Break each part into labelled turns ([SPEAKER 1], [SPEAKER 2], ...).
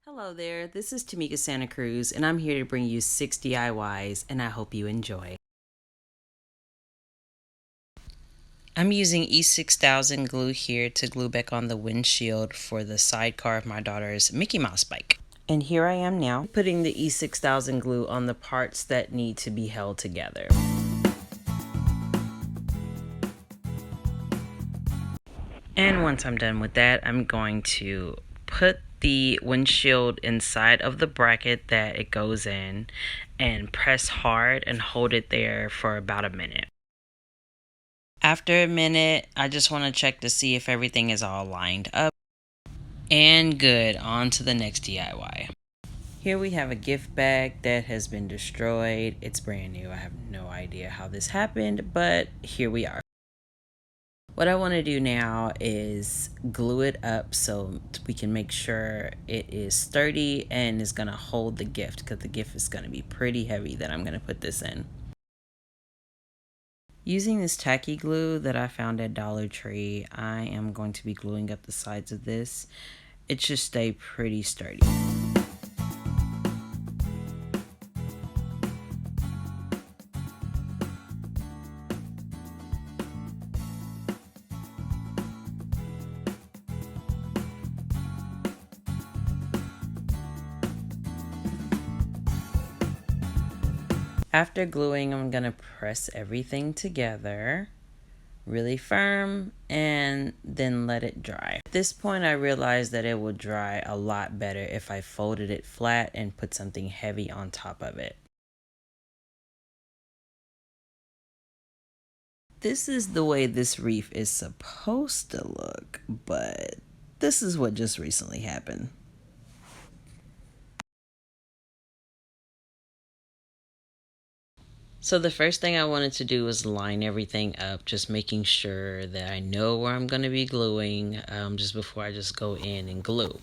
[SPEAKER 1] Hello there, this is Tamika Santa Cruz, and I'm here to bring you 6 DIYs, and I hope you enjoy. I'm using E6000 glue here to glue back on the windshield for the sidecar of my daughter's Mickey Mouse bike. And here I am now, putting the E6000 glue on the parts that need to be held together. And once I'm done with that, I'm going to put the windshield inside of the bracket that it goes in and press hard and hold it there for about a minute. After a minute, I just want to check to see if everything is all lined up. And good, on to the next DIY. Here we have a gift bag that has been destroyed. It's brand new. I have no idea how this happened, but here we are. What I want to do now is glue it up so we can make sure it is sturdy and is going to hold the gift, because the gift is going to be pretty heavy that I'm going to put this in. Using this tacky glue that I found at Dollar Tree, I am going to be gluing up the sides of this. It should stay pretty sturdy. After gluing, I'm going to press everything together really firm and then let it dry. At this point, I realized that it would dry a lot better if I folded it flat and put something heavy on top of it. This is the way this reef is supposed to look, but this is what just recently happened. So the first thing I wanted to do was line everything up, just making sure that I know where I'm going to be gluing just before I just go in and glue.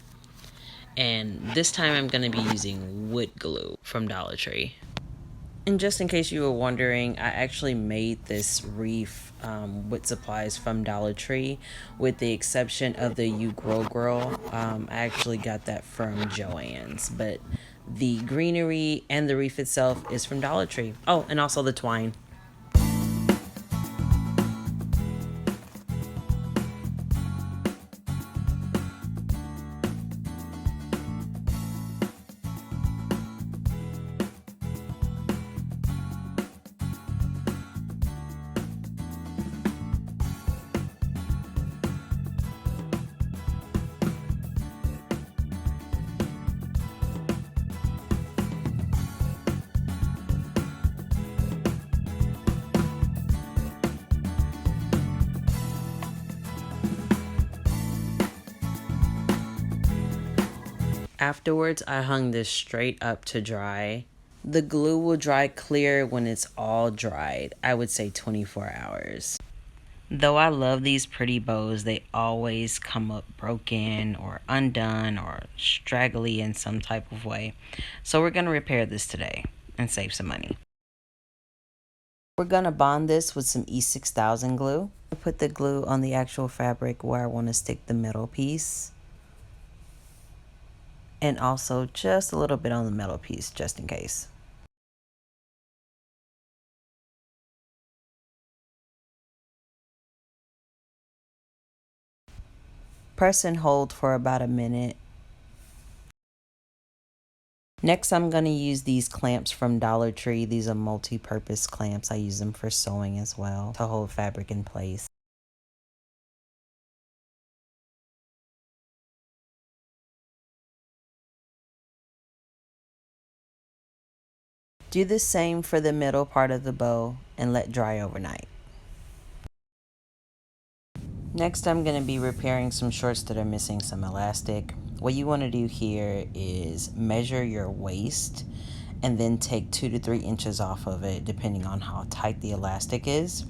[SPEAKER 1] And this time I'm going to be using wood glue from Dollar Tree. And just in case you were wondering, I actually made this reef with supplies from Dollar Tree, with the exception of the You Grow Girl. I actually got that from Joann's, but the greenery and the reef itself is from Dollar Tree. Oh, and also the twine. Afterwards, I hung this straight up to dry. The glue will dry clear when it's all dried. I would say 24 hours. Though I love these pretty bows, they always come up broken or undone or straggly in some type of way. So we're going to repair this today and save some money. We're going to bond this with some E6000 glue. I put the glue on the actual fabric where I want to stick the metal piece. And also just a little bit on the metal piece, just in case. Press and hold for about a minute. Next, I'm going to use these clamps from Dollar Tree. These are multi-purpose clamps. I use them for sewing as well, to hold fabric in place. Do the same for the middle part of the bow and let dry overnight. Next, I'm going to be repairing some shorts that are missing some elastic. What you want to do here is measure your waist and then take 2 to 3 inches off of it, depending on how tight the elastic is.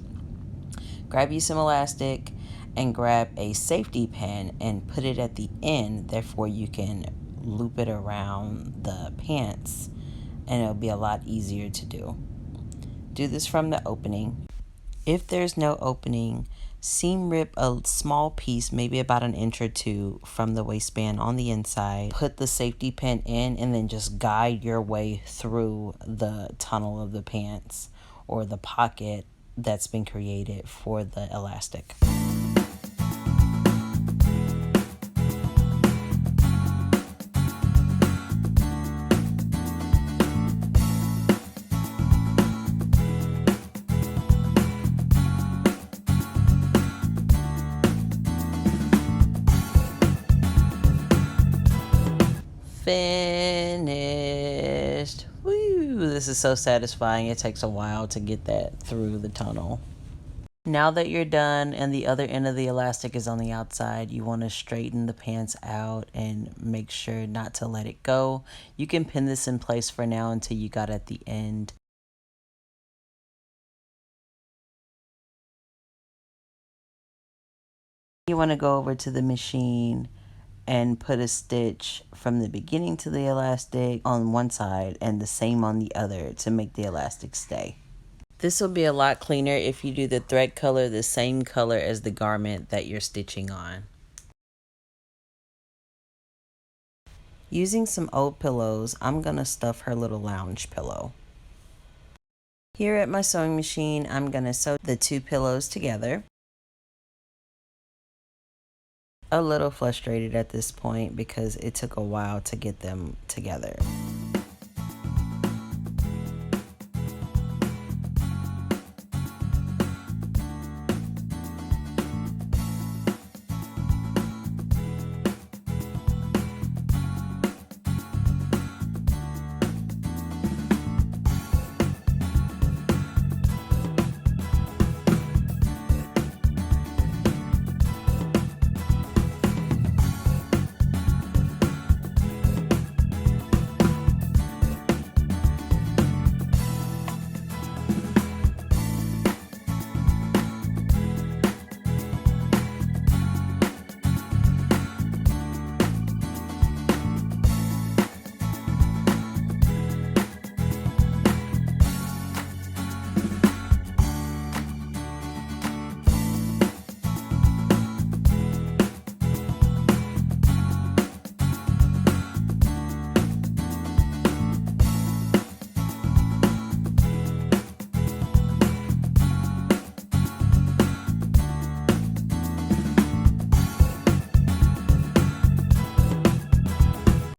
[SPEAKER 1] Grab you some elastic and grab a safety pin and put it at the end. Therefore, you can loop it around the pants and it'll be a lot easier to do. Do this from the opening. If there's no opening, Seam rip a small piece, maybe about an inch or two from the waistband on the inside. Put the safety pin in and then just guide your way through the tunnel of the pants or the pocket that's been created for the elastic. Finished. Woo! This is so satisfying. It takes a while to get that through the tunnel. Now that you're done and the other end of the elastic is on the outside, you want to straighten the pants out and make sure not to let it go. You can pin this in place for now until you got at the end. You want to go over to the machine and put a stitch from the beginning to the elastic on one side and the same on the other to make the elastic stay. This will be a lot cleaner if you do the thread color the same color as the garment that you're stitching on. Using some old pillows, I'm going to stuff her little lounge pillow. Here at my sewing machine, I'm going to sew the two pillows together. A little frustrated at this point because it took a while to get them together.